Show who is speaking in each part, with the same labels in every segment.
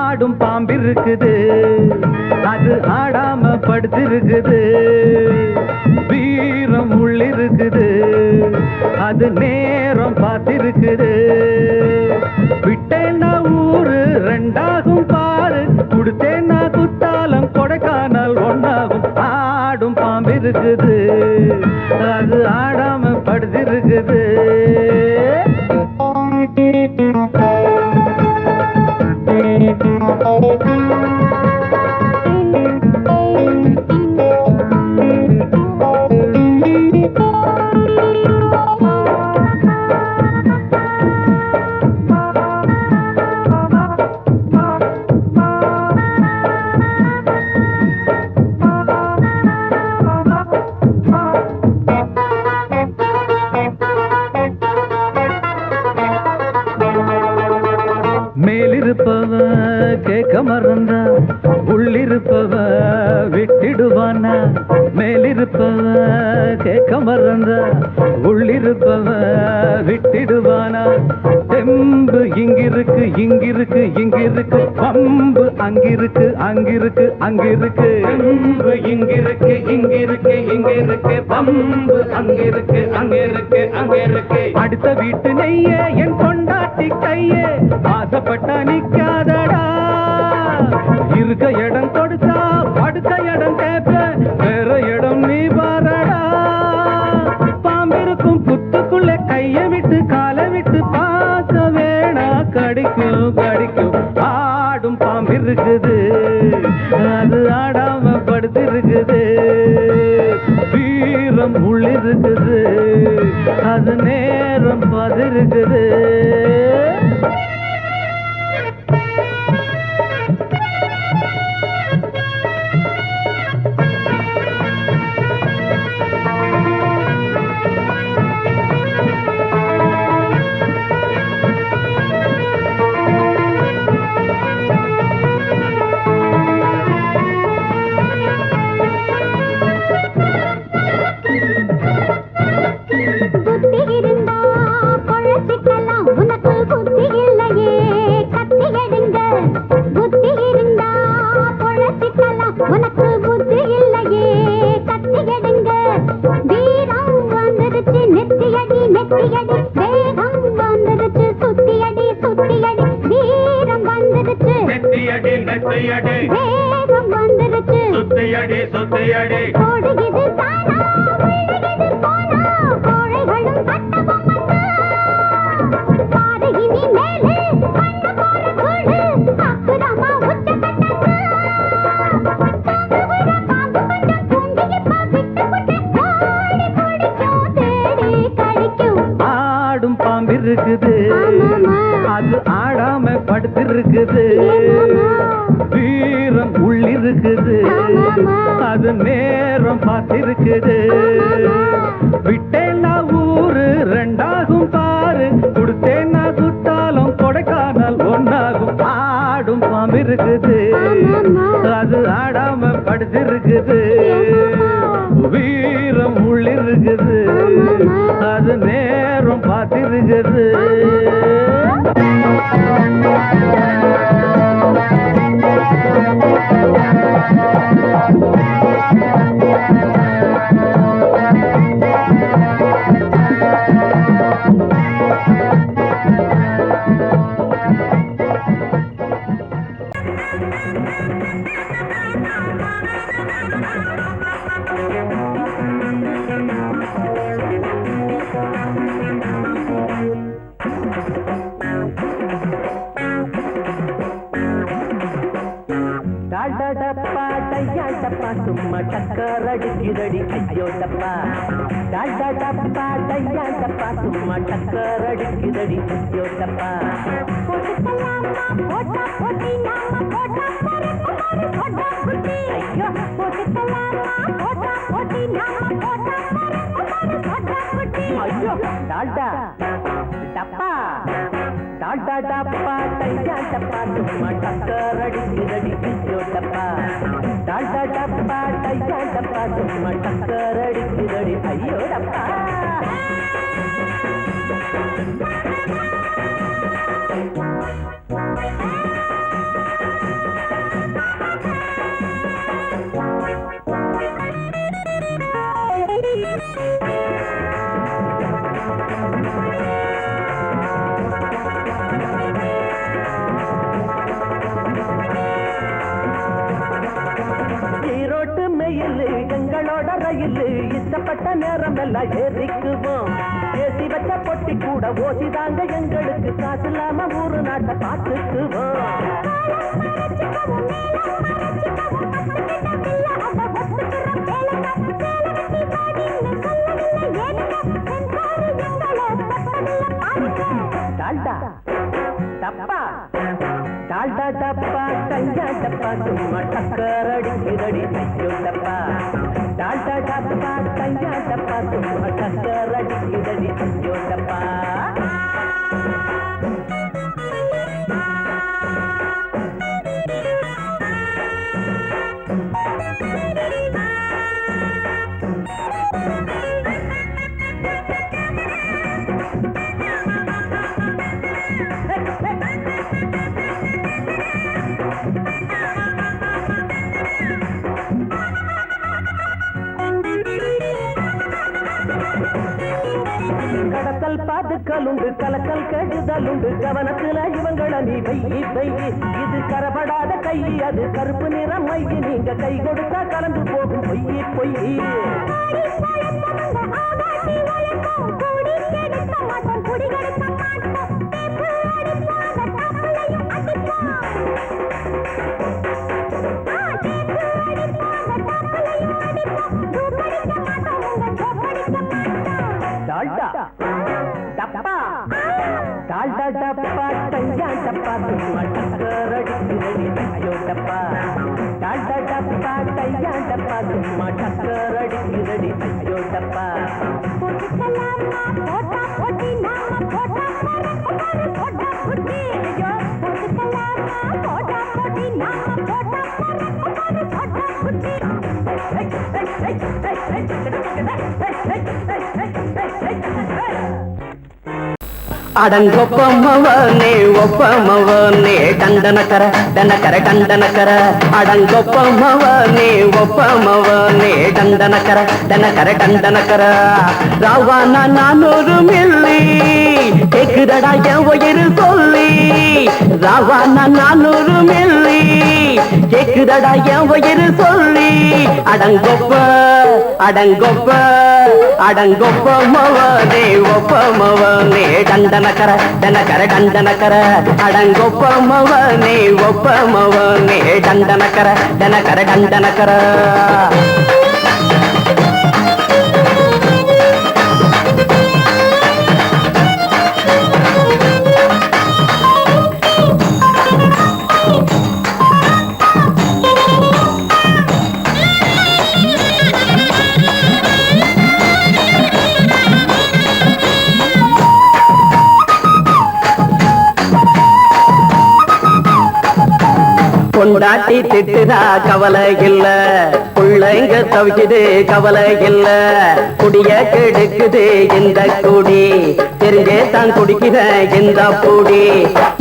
Speaker 1: ஆடும் பாம்பிருக்குது, அது ஆடாம படுத்திருக்குது. வீரம் உள்ளிருக்குது, அது நேரம் பார்த்திருக்குது. விட்டேன்னா ஊரு ரெண்டாகும் பாரு, கொடுத்தேன்னா குத்தாலம் கொடைக்கானல் ஒன்னாகும். ஆடும் பாம்பிருக்குது, அது ஆடாம படுத்திருக்குது. மேலிருப்பவ கேட்க மறந்தா உள்ளிருப்பவ விட்டிடுவானா. மேலிருப்பவ கேட்க மறந்தா உள்ளிருப்பவ விட்டிடுவானா. தெம்பு இங்கிருக்கு இங்கிருக்கு இங்கிருக்கு, பம்பு அங்கிருக்கு அங்கிருக்கு அங்கிருக்கு. தெம்பு இங்கிருக்கு இங்கிருக்கு இங்கிருக்கு, பம்பு அங்கிருக்கு அங்கிருக்கு அங்கிருக்கு. அடுத்த வீட்டு நெய்ய என் கொண்டாட்டி கையே, ஆசைப்பட்டா நிக்காதடா. இருக்க இடம் கொடுத்தா படுக்க இடம் கேட்ப, வேற இடம் நீ பாரடா. பாம்பிருக்கும் புத்துக்குள்ள கைய விட்டு காலை விட்டு பார்க்க வேணா, கடிக்கும் கடிக்கும். ஆடும் பாம்பிருக்குது, அது ஆடாம படுத்திருக்குது. வீரம் உள்ளிருக்குது, அது நேரம் பதிருக்குது. ஆடும் பாம்பிருக்குது, அது ஆடாம படுத்திருக்குது. வீரம் உள்ளிருக்குது, அது நேரம் பார்த்திருக்குது. விட்டேன்னா ஊரு ரெண்டாகும் பாரு, கொடுத்தேன்னா குத்தாலம் கொடைக்கானல் ஒன்னாகும். ஆடும் பாம்பிருக்குது, அது ஆடாம படுத்திருக்குது. வீரம் உள்ளிருக்குது, அது நேரம் பார்த்திருக்குது. சும்மா டக்கர் அடிக்குதடி ஐயோ டப்பா. டாடா டப்பா டையா டப்பா, சும்மா டக்கர் அடிக்குதடி ஐயோ டப்பா. போட்டா போட்டி நாம போட்டா போற போட்டா குட்டி. ஐயோ போட்டுக்கலாமா போட்டா போட்டி நாம போட்டா போற போட்டா குட்டி. ஐயோ டாடா டப்பா டாடா டப்பா டையா டப்பா, சும்மா டக்கர் அடிக்குதடி ஐயோ டப்பா. டாடா டப்பா டையா டப்பா, சும்மா டக்கர் அடிக்குதடி ஐயோ டப்பா.
Speaker 2: ரோட்டு மெயில் எங்களோட ரயில் இஷ்டப்பட்ட நேரம் எல்லாம் ஏறிக்குவோம் ஏசி வச்ச பொட்டி கூட ஓசிதாங்க எங்களுக்கு காசு இல்லாம ஊரு நாட்டை பார்த்துக்குவோம் டால்டா டப்பா டால்டா டப்பா டையா டப்பா சும்மா டக்கர் அடிக்கிறடி ஐயோ டப்பா டால்டா டப்பா டையா டப்பா சும்மா டக்கர் அடிக்கிறடி ஐயோ டப்பா கடத்தல் பாதுக்கலுண்டு கலக்கல் கெடுதலுண்டு கவனத்துல இவங்கள நீ வெயி வெயி இது கரபடாத கை அது கருப்பு நிறம் மையி நீங்க கை கொடுத்தா கலந்து போகும் பொய்யி பொய்யி டப்பா டால்டா டப்பா டையா டப்பா சும்மா டக்கர் அடிக்கிறடி ஐயோ டப்பா டால்டா டப்பா டையா டப்பா சும்மா டக்கர் அடிக்கிறடி ஐயோ டப்பா
Speaker 3: அடங்கொப்பமவனே ஒப்பமவனே டண்டனக்கர டனக்கர டண்டனக்கர அடங்கொப்பமவனே ஒப்பமவனே டண்டனக்கர டனக்கர டண்டனக்கர ராவானா 400 மில்லி கேக்குதடா என் உயிர் சொல்லி ராவானா 400 மில்லி கேக்குதடா என் உயிர் சொல்லி அடங்கொப்ப அடங்கொப்ப அடங்கொப்பமவனே ஒப்பமவனே டண்டனக்கர டனக்கர டண்டனக்கர அடங்கொப்பமவனே ஒப்பமவனே டண்டனக்கர டனக்கர டண்டனக்கர பொண்டாட்டி திட்டுதா கவலை இல்ல புள்ளைங்க தவிக்குது கவலை இல்ல குடிய கெடுக்குது இந்த குடி தெரிஞ்சே தான் குடிக்கிற இந்த பூடி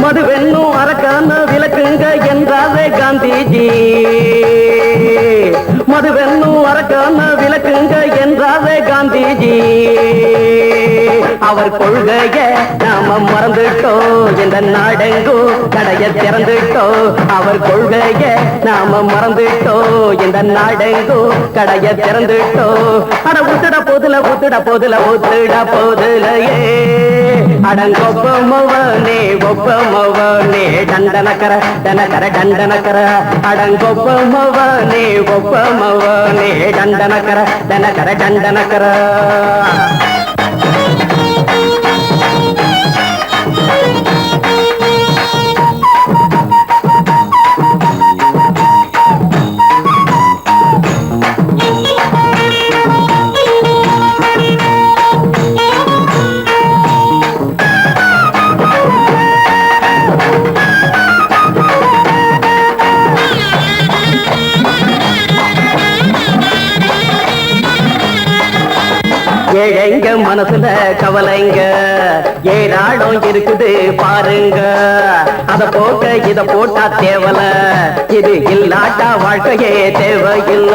Speaker 3: மதுவென்னும் அரக்கான விளக்குங்க என்றாவே காந்திஜி மதுவென்னும் அரக்கான விளக்குங்க என்றாவே காந்திஜி அவர் கொள்கைய நாம மறந்துட்டோம் இந்த நாடெங்கோ கடைய திறந்துட்டோம் அவர் கொள்கைய நாம மறந்துட்டோம் இந்த நாடெங்கோ கடைய திறந்துட்டோம் அட ஊத்துட போதுல ஊத்துட போதுல ஊத்துட போதுலையே அடங்கொப்பமவனே ஒப்பமவனே டண்டனக்கர டனக்கர டண்டனக்கர அடங்கொப்பமவனே ஒப்பமவனே டண்டனக்கர டனக்கர டண்டனக்கர ஏழைங்க மனசுல கவலைங்க ஏராளம் இருக்குது பாருங்க அத போக்க இத போட்டா தேவல இது இல்லாட்டா வாழ்க்கையே தேவையில்ல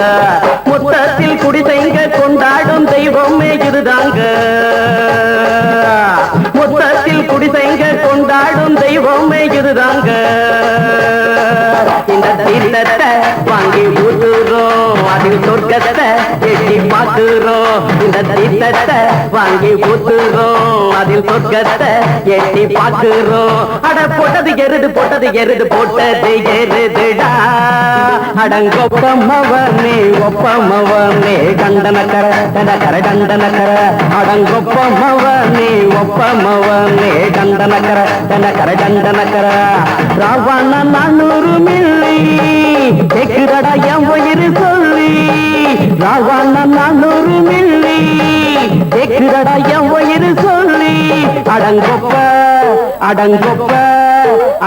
Speaker 3: மொத்தத்தில் குடிசைங்க கொண்டாடும் தெய்வமே இதுதாங்க மொத்தத்தில் குடிசைங்க கொண்டாடும் தெய்வமே இதுதாங்க இந்த தீர்த்தத்தை வாங்கி ஊத்துறோம் அதில் சொர்க்கத்தை எட்டி பார்க்கிறோம் இந்த தீர்த்தத்தை வாங்கி ஊத்துறோம் அதில் சொர்க்கத்தை எட்டி பார்க்கிறோம் அட போட்டது எருது போட்டது எருது போட்டது எருதுடா அடங்கொப்பமவனே ஒப்பமவனே கண்டனக்கர கண்டனக்கர கண்டனக்கர அடங்கொப்பமவனே ஒப்பமவனே கண்டனக்கர கண்டனக்கர கண்டனக்கர ராவண 400 மில்லி கேக்குறடா என் உயிர் சொல்லி ராவண 400 மில்லி கேக்குறடா என் உயிர் சொல்லி அடங்கொப்ப அடங்கொப்ப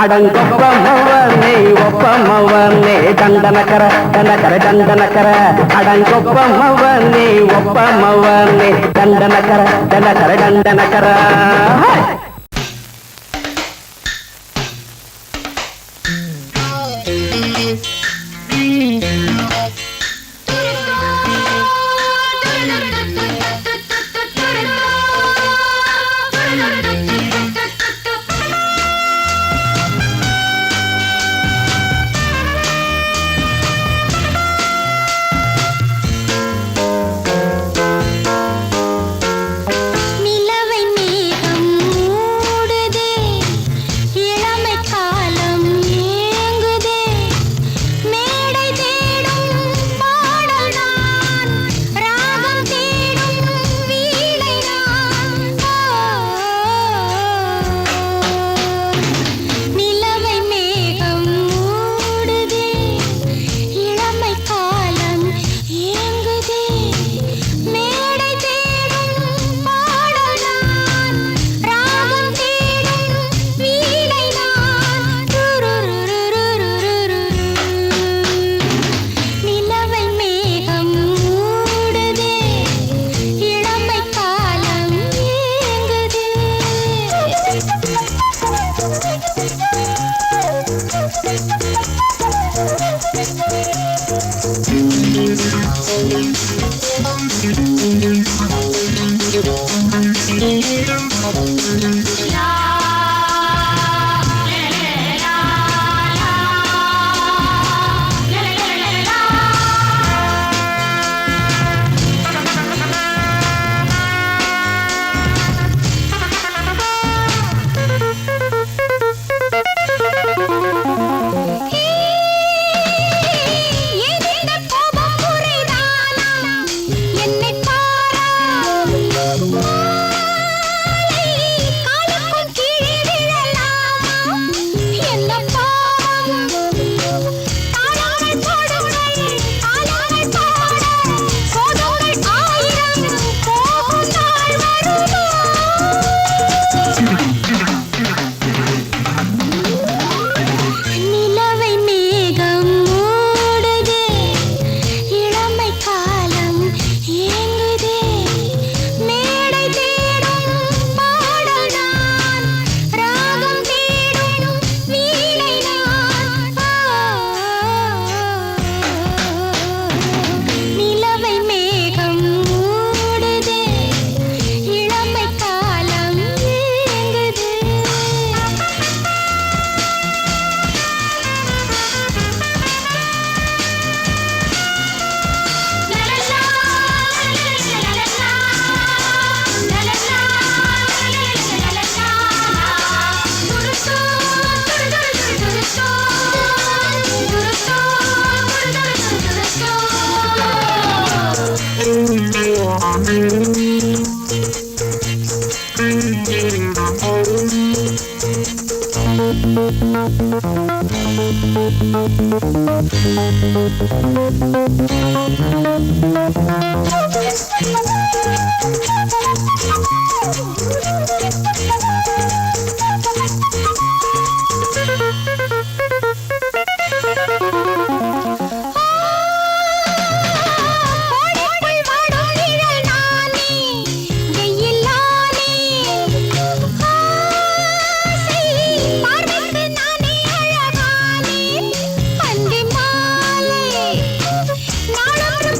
Speaker 3: அடங்கொப்பமவனே ஒப்பமவனே தண்டனக்கர தண்டனக்கர தண்டனக்கர அடங்கொப்பமவனே ஒப்பமவனே தண்டனக்கர தண்டனக்கர தண்டனக்கர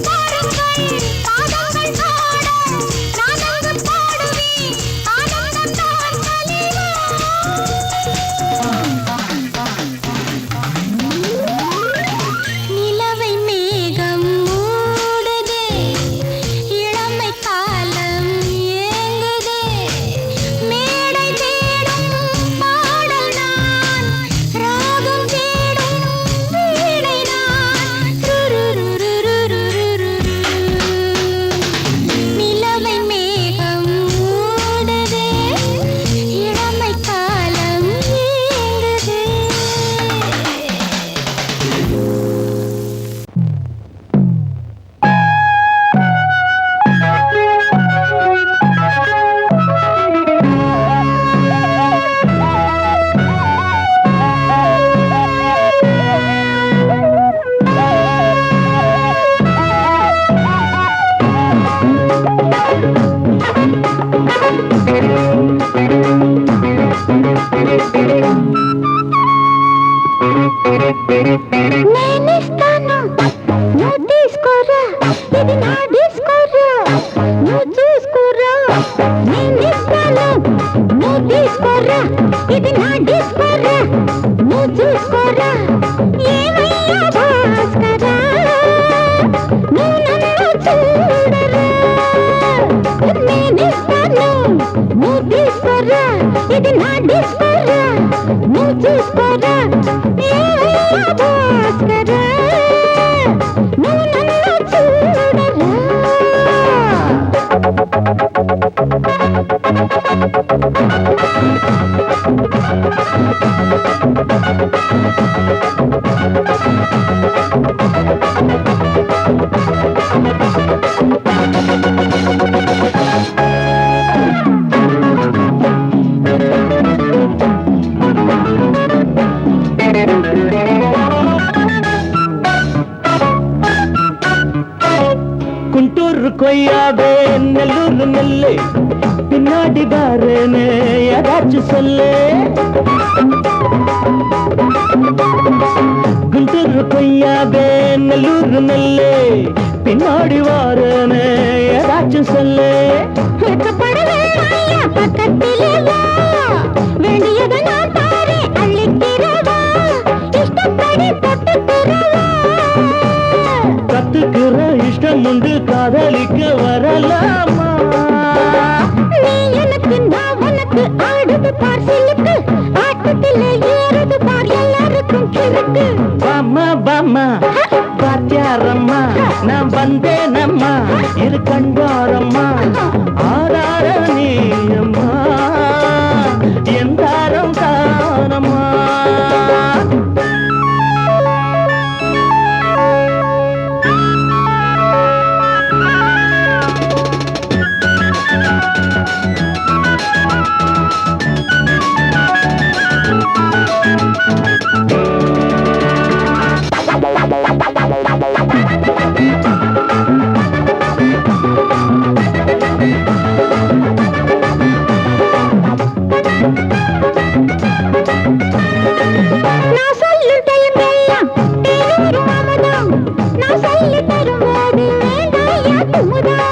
Speaker 1: பாருங்க ఇది నా డిస్కోరా నువ్వు చూసుకోరా నేనిస్తాను నువ్వు తీసుకోరా ఇది నా డిస్కోరా నువ్వు చూసుకోరా ఏమయ్యా భాస్కరా నువ్వు నన్ను చూడరా నేనిస్తాను నువ్వు తీసుకోరా ఇది నా డిస్కోరా నువ్వు చూసుకోరా ఏమయ్యా భాస్కరా నువ్వు నన్ను చూడరా
Speaker 2: குண்டூர் கொய்யாவே நெல்லூர் நெல்லை பின்னாடி பாருன்னு ஏதாச்சும் சொல்லு குண்டூர் கொய்யாவே நெல்லூர் நெல்லை பின்னாடி வாருன்னு ஏதாச்சும் சொல்லு
Speaker 1: பக்கத்திலே வா வேண்டியது நான் தாரே அள்ளிக்கிறவா இஷ்டப்படி தொட்டுக்கிறவா
Speaker 2: கத்துக்கிற இஷ்டம் உண்டு காதலிக்க வரலாமா
Speaker 1: நீ எனக்கு நான் உனக்கு ஆடுது பார் சிலுக்கு ஆட்டத்திலே ஏறுது பார் எல்லாருக்கும் கிறுக்கு
Speaker 2: பாமா பாமா பாத்தியாரம்மா நான் வந்தேனம்மா இரு கண்டாரம்மா ஆதார நீயம்மா எந்தாரம் தானம்மா
Speaker 1: நான் சொல்லும் டைமெல்லாம் தேனூரும் அமுதம் நான் சொல்லி தரும்போது வேண்டாயா குமுதம்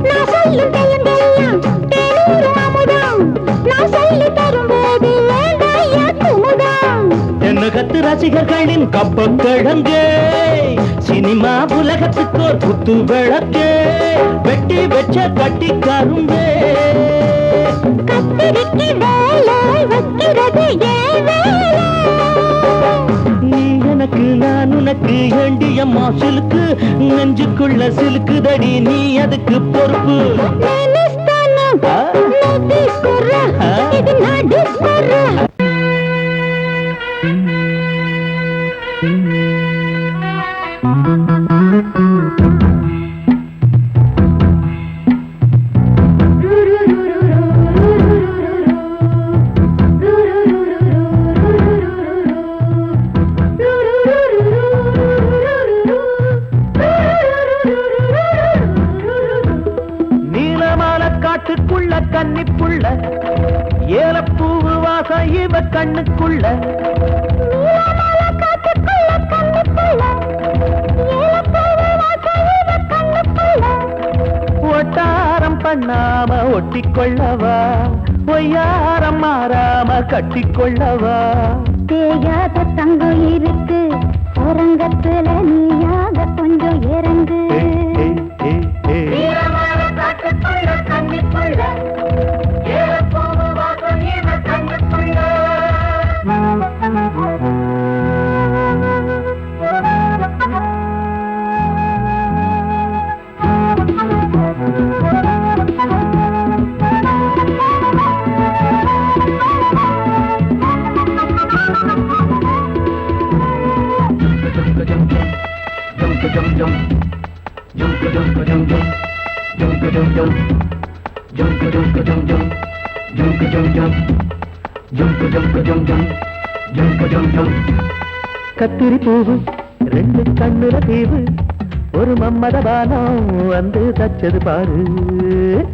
Speaker 1: நான் சொல்லும் டைமெல்லாம் தேனூரும் அமுதம் நான் சொல்லி தரும்போது வேண்டாயா குமுதம்
Speaker 2: தென்னகத்து ரசிகர்களின் கப்ப கிழங்கே சினிமா உலகத்துக்கோர் குத்து விளக்கே வெட்டி வச்ச கட்டி கரும்பே
Speaker 1: கத்திரிக்கு வேலை வைக்கிறது ஏன் வேலை
Speaker 2: நீ எனக்கு நான் உனக்கு ஏண்டியம்மா சிலுக்கு நெஞ்சுக்குள்ள சிலுக்குதடி நீ அதுக்கு பொறுப்பு
Speaker 1: నేనిస్తాను నువ్వు తీసుకోరా ఇది నా డిస్కోరా
Speaker 2: நீலமால காட்டுக்குள்ள கன்னிப்புள்ள ஏலப்பூவு வாசம் இவ கண்ணுக்குள்ள ஒட்டாரம் பண்ணாம ஒட்டிக்கொள்ளவா பொய்யாரம் மாறாம கட்டிக்கொள்ளவா
Speaker 1: தேயாத தங்கம் இருக்கு அரங்கத்துல நீயாக கொஞ்சம் இறங்கு
Speaker 2: கத்திரி பூவு ரெண்டு கண்ணுல தீவு ஒரு மம்மத பானம் வந்து தச்சது பாரு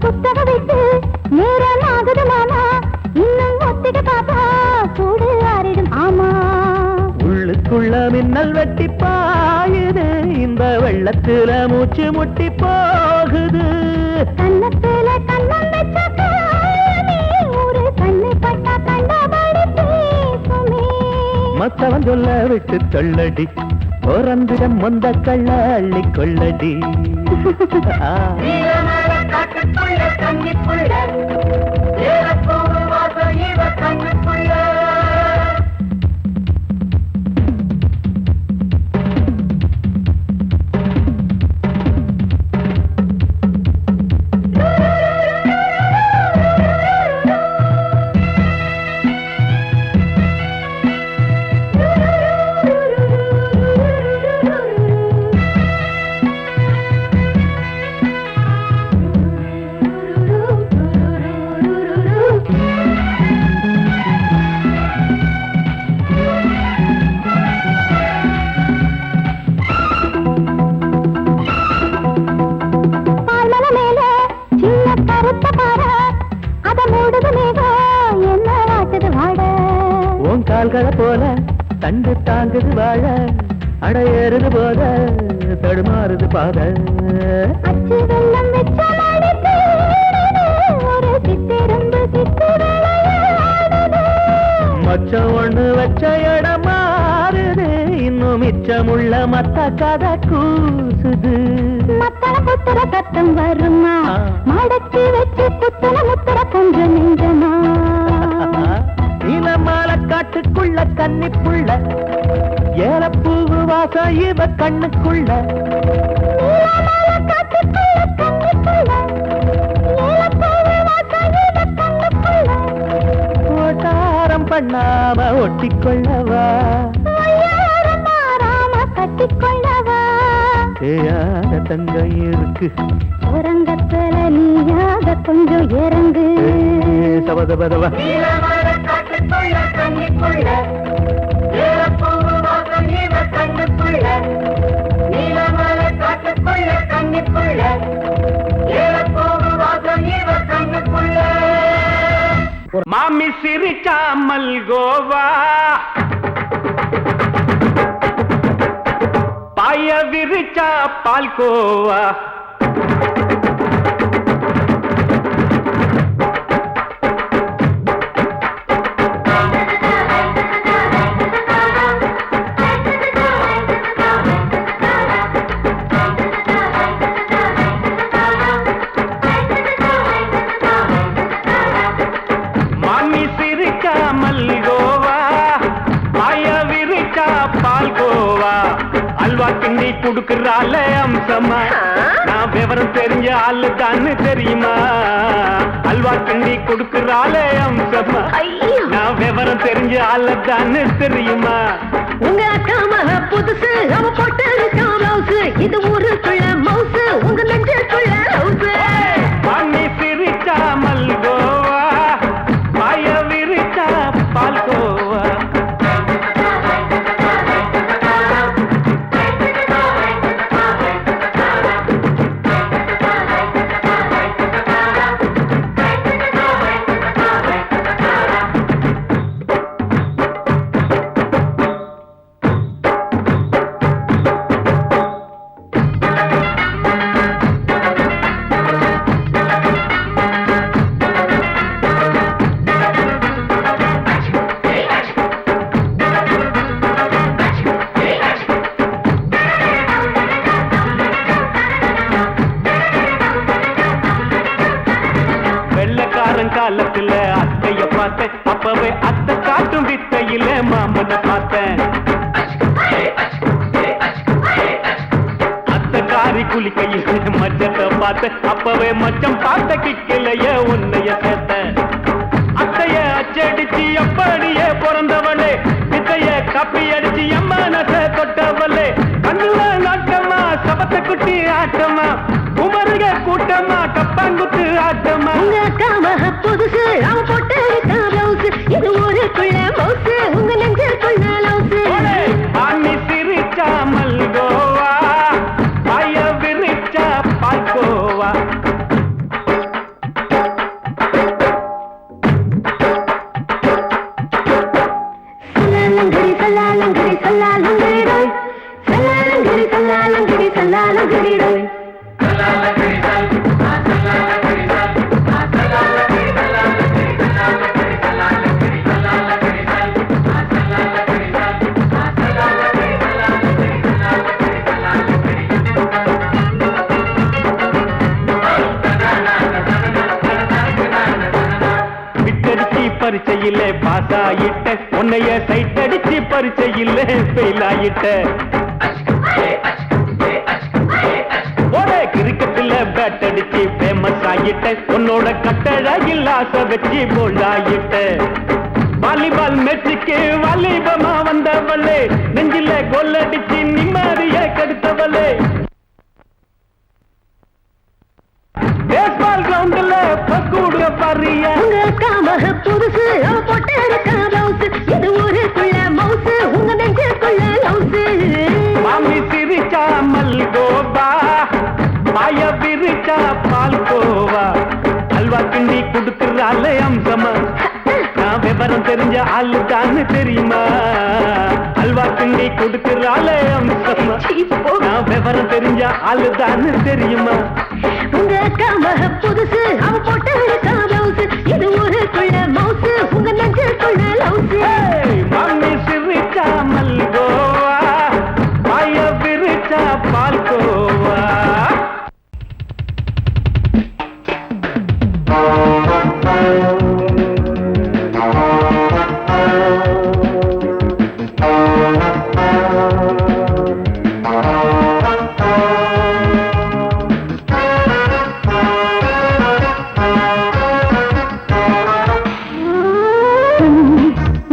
Speaker 1: புத்தக விட்டு நேரம் ஆகுது மாமா இன்னும் ஒத்திக பாப்பா சூடு ஆறிடும் ஆமா
Speaker 2: உள்ளுக்குள்ள உள்ள மின்னல் வெட்டி பாயுது இந்த வெள்ளத்துல மூச்சு முட்டி போகுது
Speaker 1: கண்ணத்துல கண்ணம் வச்ச காயமே ஒரு கண்ணு பட்டா கண்டபடி பேசுமே
Speaker 2: மத்தவன் சொல்ல விட்டு தள்ளடி ஓரந்திடம் மொந்த கள்ள அள்ளி கொள்ளடி கால்களை போல தண்டு தாங்குது வாழ அடையேறுது போத தடுமாறுது பாத
Speaker 1: அச்சு வெள்ளம் வெச்ச ஒரு சித்திருந்து
Speaker 2: மச்சம் ஒண்ணு வச்ச இடம் மாறுது இன்னும் மிச்சமுள்ள மத்த கதை கூசுது
Speaker 1: மத்தள புத்திர சத்தம் வருமா மடக்கி வச்சு புத்தன முத்திர கொஞ்சம் நெஞ்சமா
Speaker 2: நீலமால காட்டுக்குள்ள கன்னிப்புள்ள ஏலப்பூவு வாசம் இவ கண்ணுக்குள்ள ஓட்டாரம் பண்ணாம ஒட்டிக்கொள்ளவா
Speaker 1: கட்டிக்கொள்ளவா
Speaker 2: தேயாத தங்கம் இருக்கு
Speaker 1: உறங்கத்துல நீயாக கொஞ்சம் இறங்கு
Speaker 2: சபதபதவா மாமி சிரிச்சா மல்கோவா பாய விரிச்சா பால்கோவா கிண்டி குடுக்கறால அம்சமா நான் விவரம் தெரிஞ்ச ஆளு தான்னு தெரியுமா அல்வா கிண்டி குடுக்கறால அம்சமா நான் விவரம் தெரிஞ்ச ஆளு தான்னு தெரியுமா
Speaker 1: உங்க அக்கா மக புதுசு அவ போட்டு ப்ளவுஸ் இது ஊருக்குள்ள மவுசு உங்க நெஞ்சுக்குள்ள ஹவுஸ்
Speaker 2: பண்ணி சிரிச்சா மல்கோவா பாய விரிச்சா பால்கோவா காலத்துல அத்தைய பார்த்தேன் அப்பவே அத்தை காட்டும் வித்தையில மாமனை பார்த்தேன் அத்தை காரி குளிக்கையில் மச்சத்தை பார்த்தேன் அப்பவே மச்சம் பார்த்த கிக்கலைய உன்னைய சேர்த்த அத்தைய அச்சடிச்சு அப்படியே பிறந்தவளே வித்தைய காப்பி அடிச்சு எம்மனச தொட்டவளே கண்ணுல நாட்டமா சபத்தை குட்டி ஆட்டமா உமருக கூட்டமா கப்பாங்குத்து ஆட்டமா
Speaker 1: உங்க அக்கா மக புதுசு அவ போட்டு ப்ளவுஸ் இது ஊருக்குள்ள மவுசு உங்க நெஞ்சுக்குள்ள லவுஸ்
Speaker 2: பாணி சிரிச்சா மல்கோவா பாய விரிச்சா பால்கோவா
Speaker 1: சல்லாலங்கடி சல்லாலங்கடி சல்லாலங்கடி
Speaker 2: பாஸ் ஆயிட்ட உன்னைய சைட் அடிச்சு பரிச்சையில் ஃபெயில் ஆயிட்ட கிரிக்கெட்ல பேட் அடிச்சு ஃபேமஸ் ஆயிட்ட உன்னோட கட்டழகில் ஆசை வச்சு போல்ட் ஆயிட்ட வாலிபால் மேட்சுக்கு வாலிபமா வந்தவளே நெஞ்சில கோல் அடிச்சு நிம்மதிய கெடுத்தவளே பேஸ்பால் கிரவுண்ட்ல பக்கூட பாரியா
Speaker 1: புதுசு அவ போட்டு இருக்கா பிளவுஸ் இது ஊருக்குள்ள மவுசு உங்க நெஞ்சுக்குள்ள லவுசு
Speaker 2: மாமி சிரிச்சா மல்கோவா மாய விரிச்சா பால்கோவா அல்வா கிண்டி கொடுக்கறாள் அம்சமா நான் விவரம் தெரிஞ்ச ஆளு தான்னு தெரியுமா அல்வா கிண்டி கொடுக்கறாள் அம்சமா நான் விவரம் தெரிஞ்ச ஆளு தான்னு தெரியுமா
Speaker 1: உங்க அக்காம புதுசு அவ போட்டு இருக்கா பிளவுஸ் இது ஊருக்குள்ள மவுசு உங்க நெஞ்சுக்குள்ள லவுசு
Speaker 2: மாமி சிரிச்சா மல்கோவா மாய விரிச்சா பால்கோவா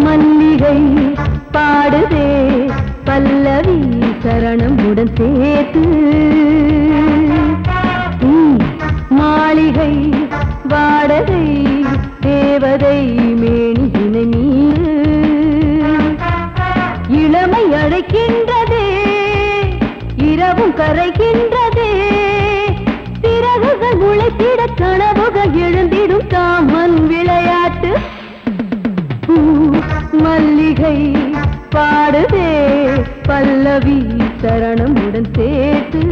Speaker 1: மல்லிகை பாடுதே பல்லவி சரணமுடன் சேர்த்து மாளிகை வாடகை தேவதை மேனியினை நீ இளமை அழைக்கின்றதே இரவும் கரைகின்றதே சிறகுகள் முளைத்திட கனவுகள் எழுந்திடும் காமன் விளையாட்டு மல்லிகை பாடுதே பல்லவி சரணமுடன் சேர்த்து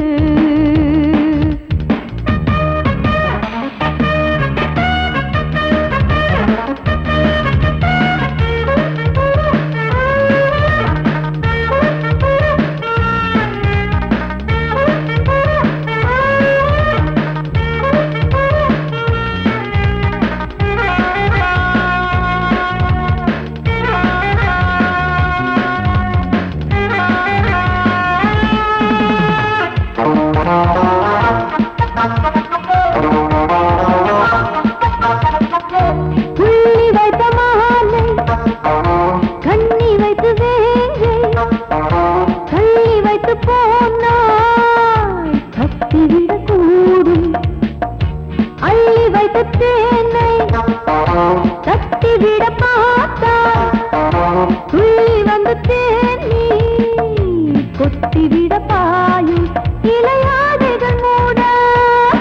Speaker 1: கொத்திவிட பாயும் இளையாதைகள் மூட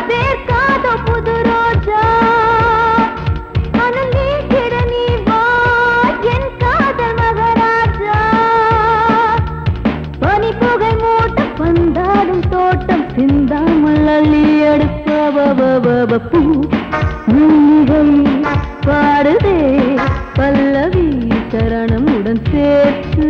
Speaker 1: சேர்க்காத புது ரோஜா மனம் நீக்கிட நீ வா என் காதல் மகராஜா பனிப்புகை மூட்டம் பந்தாடும் தோட்டம் சிந்தாமல் அள்ளி எடுக்க பூ மல்லிகை பாடுதே பல்லவி சரணமுடன் சேர்த்து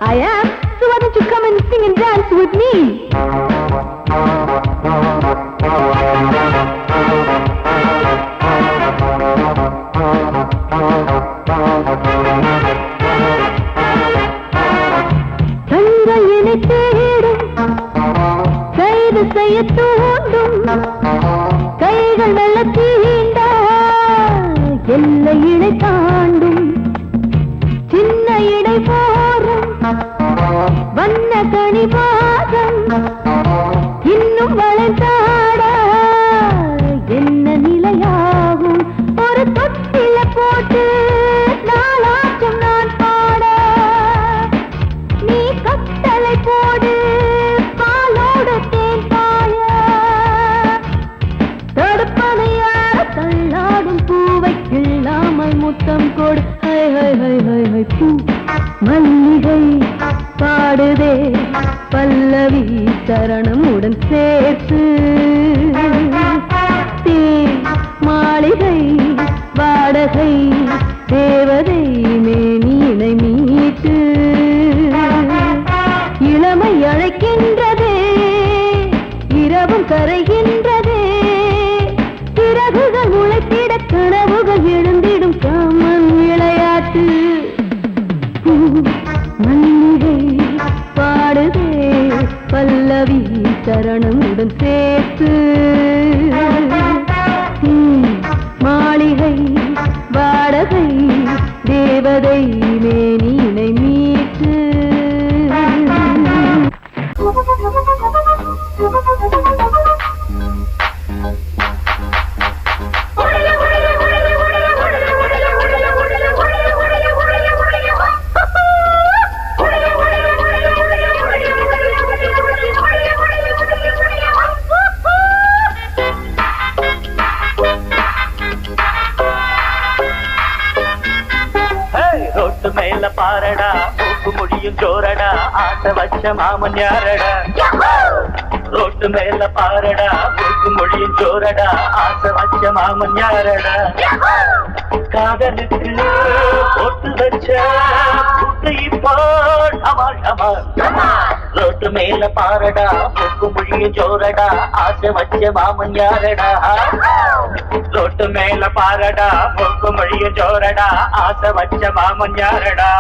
Speaker 1: I am, so why don't you come and sing and dance with me? தங்கையினை தேடும் கைது செய்ய தூண்டும் கைகள் நல்ல தீண்ட எல்லை இடை தாண்டும் சின்ன இடை போரும் வண்ண கணிவாதம் இன்னும் வளைந்தாட என்ன நிலையாகும் ஒரு தொட்டில போட்டு நாளாச்சும் நான் பாட நீ கட்டளை போடு பாலோடு தேன் பாய தடுப்பனையார தள்ளாடும் பூவை கிள்ளாமல் முத்தம் கொடு பூ மல்லிகை
Speaker 4: பாடுதே பல்லவி சரணமுடன் சேர்த்து மாளிகை வாடகை தேவதை மேனியினை மீட்டு இளமை அழைக்கின்றதே இரவும் கரைகின்றதே சிறகுகள் முளைத்திட கனவுகள் எழுந்திடும் காமன் விளையாட்டு மல்லிகை பாடுதே பல்லவி சரணமுடன் சேர்த்து மாளிகை வாடகை தேவதை மேனியினை மீட்டு
Speaker 2: ரோட்டு மேல பாரடா மூக்கு முடியும் ஜோரடா ஆசை வச்ச மாமன் யாரடா ரோட்டு மேல பாரடா மூக்கு முடியும் ஜோரடா ஆசை வச்ச மாமன் யாரடா காதலுக்கு போட்டு வச்ச புட்டை போல் டமால் டமால் ரோட்டு மேல பாரடா மூக்கு முடியும் ஜோரடா ஆசை வச்ச மாமன் யாரடா ரோட்டு மேல பாரடா மூக்கு முடியும் ஜோரடா ஆசை வச்ச மாமன் யாரடா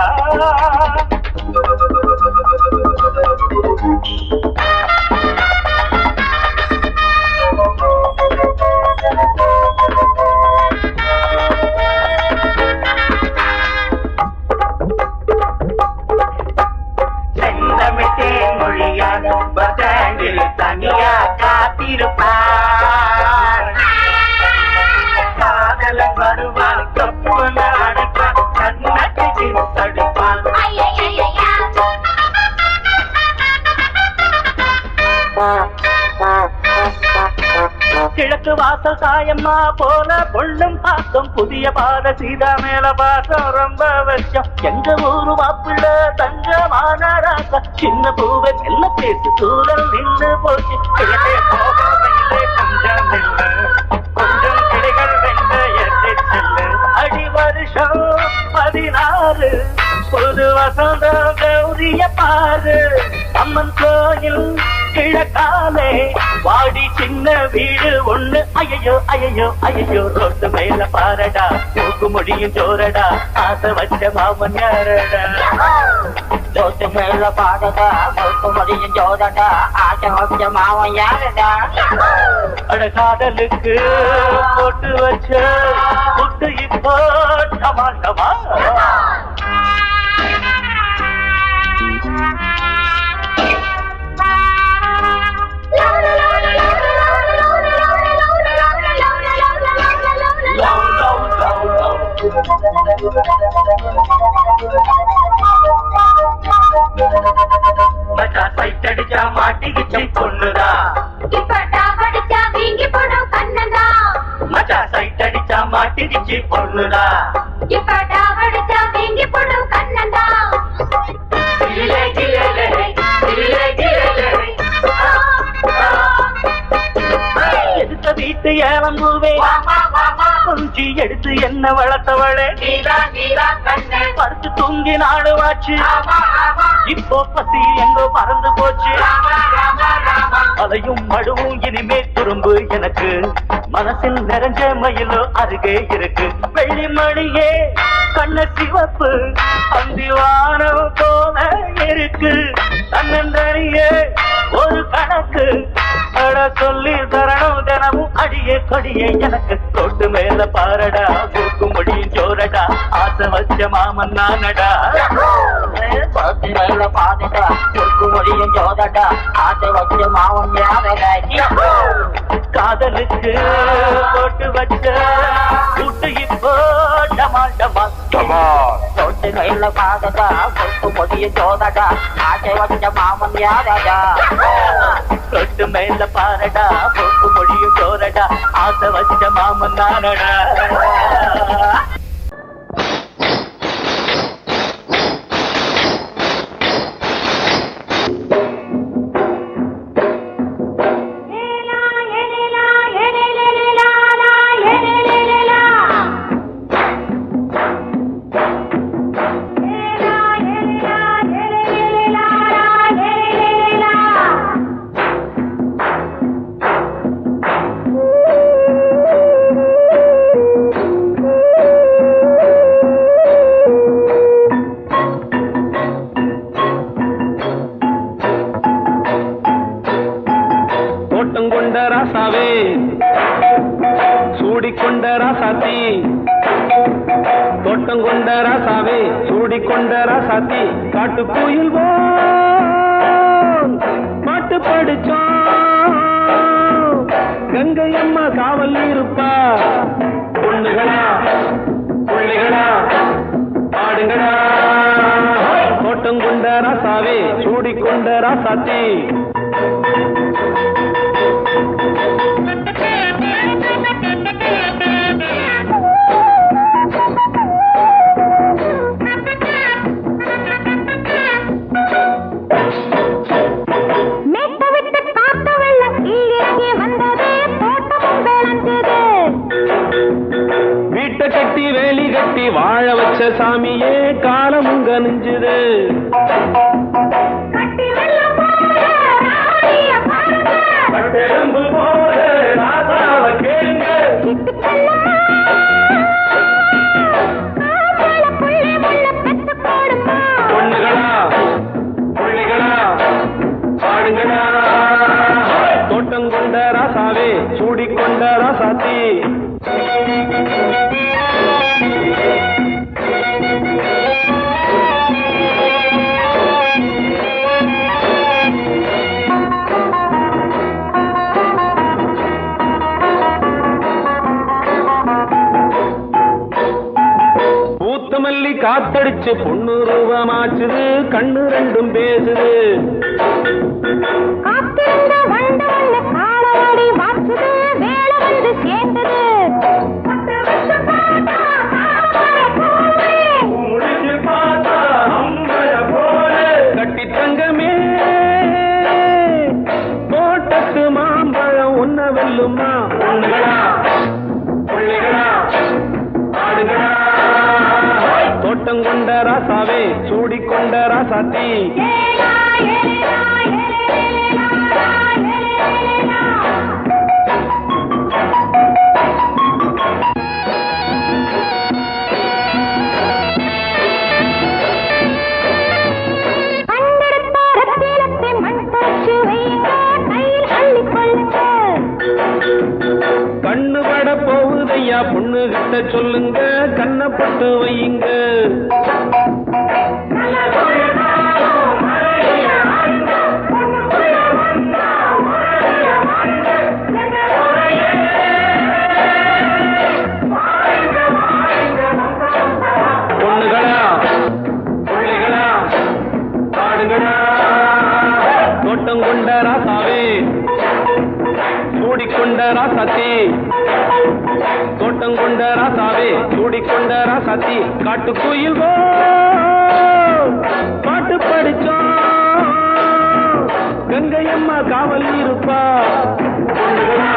Speaker 2: செந்தமிட்டேன் மொழியான் பதாண்டில் தனியா காத்திருப்பார் காதலன் வருவான் கப்புல அடைப்பான் கண்ணத்தை தடுப்பான் கிழக்கு வாசல் சாயம்மா போல பொள்ளும் பாசம் புதிய பாத சீதா மேல பாசம் ரொம்ப வருஷம் எங்க ஊரு வாப்புள்ள தங்கமான ராசா சின்ன பூவை செல்ல பேசு தூரல் நின்று போச்சு கிழக்கே போகவில்லை கொஞ்சம் நின்று கொஞ்சம் கிளைகள் வென்ற எட்டு செல்லு அடி வருஷம் 16 புது வசந்தம் கௌரிய பாரு அம்மன் கோயில் கிழக்காலே வாடி சின்ன வீடு ஒண்ணு ஐயோ ஐயோ ஐயோ ரோட்டு மேல பாரடா மூக்கு முடியும் ஜோரடா ஆசை வச்ச மாமன் யாரடா ரோட்டு மேல பாரடா மூக்கு முடியும் ஜோரடா ஆசை வச்ச மாமன் யாரடா அட காதலுக்கு போட்டு வச்ச புட்டு இப்போ டமால் டமால் மச்சா சைட் அடிச்சா மாட்டிக்கிச்சு பொண்ணுதா
Speaker 1: படிச்சா வீங்கி போடும் கண்ணதா
Speaker 2: மச்சா சைட் அடிச்சா மாட்டிக்கிச்சு பொண்ணுதா
Speaker 1: படிச்சா வீங்கி போடும் கண்ணதா
Speaker 2: எடுத்த வீட்டு ஏலம்பூவே கொஞ்சி எடுத்து என்ன வளர்த்தவளே படுத்து தூங்கி நாடுவாச்சு இப்போ பசி எங்கோ பறந்து போச்சு அலையும் மடுவும் இனிமே துரும்பு எனக்கு மனசில் நிறைஞ்ச மயிலோ அருகே இருக்கு வெள்ளி மணியே கண்ண சிவப்பு அந்திவானம் போல இருக்கு தன்னந்தனியே ஒரு கணக்கு அட சொல்லி தரணும் தினமும் அடியே கொடியே எனக்கு தொட்டு மேல பாரடா மூக்கு முடியும் ஜோரடா ஆசை வச்ச மாமன் நானடா தொட்டு மேல பாரடா மூக்கு முடியும் ஜோரடா ஆசை வச்ச மாமன் யாரடா காதலுக்கு போட்டு வச்ச கூட்டு இப்போ டமால் டமால் தொட்டு மேல பாரடா மூக்கு முடியும் ஜோரடா ஆசை வச்ச மாமன் யாரடா தொட்டு மேல பாரடா மூக்கு முடியும் ஜோரடா ஆசை வச்ச மாமன் நானடா சூடிக்கொண்ட ராசாத்தி தோட்டம் கொண்ட ராசாவே சூடிக்கொண்ட ராசாத்தி காட்டு கோயில் பாட்டு படிச்சோம் கங்கை அம்மா காவல் இருப்பா பொண்ணுகளா பிள்ளைகளா ஆடுங்களா தோட்டம் கொண்ட ராசாவே சூடிக்கொண்ட ராசாத்தி வீட்டை கட்டி வேலி கட்டி வாழ வச்ச சாமியே காலமுங்க நெஞ்சுது பொண்ணுகளா பிள்ளைகளா பாடுங்களா தோட்டம் கொண்ட ராசாவே சூடிக்கொண்ட ராசாத்தி பூத்தமல்லி காத்தடிச்சு பொண்ணு ரூபமாச்சுது கண்ணு ரெண்டும் பேசுது கட்டி தங்கமே தோட்டத்து மாம்பழம் உன்ன வெல்லுமா பொண்ணுகளா பிள்ளைகளா ஆடுகளா தோட்டம் கொண்ட ராசாவே சூடிக்கொண்ட ராசாத்தி கண்ணு பட போகுதையா பொண்ணு கிட்ட சொல்லுங்க கண்ணப்பட்டு வையுங்க பொண்ணுகளா பிள்ளைகளா ஆடுகளா தோட்டம் கொண்ட ராசாவே சூடிக்கொண்ட ராசாத்தி தோட்டம் கொண்ட ராசாவே சூடிக்கொண்ட ராசாத்தி காட்டு கோயில் பாட்டு படிச்சோம் கங்கை அம்மா காவல் இருப்பா பொண்ணுகளா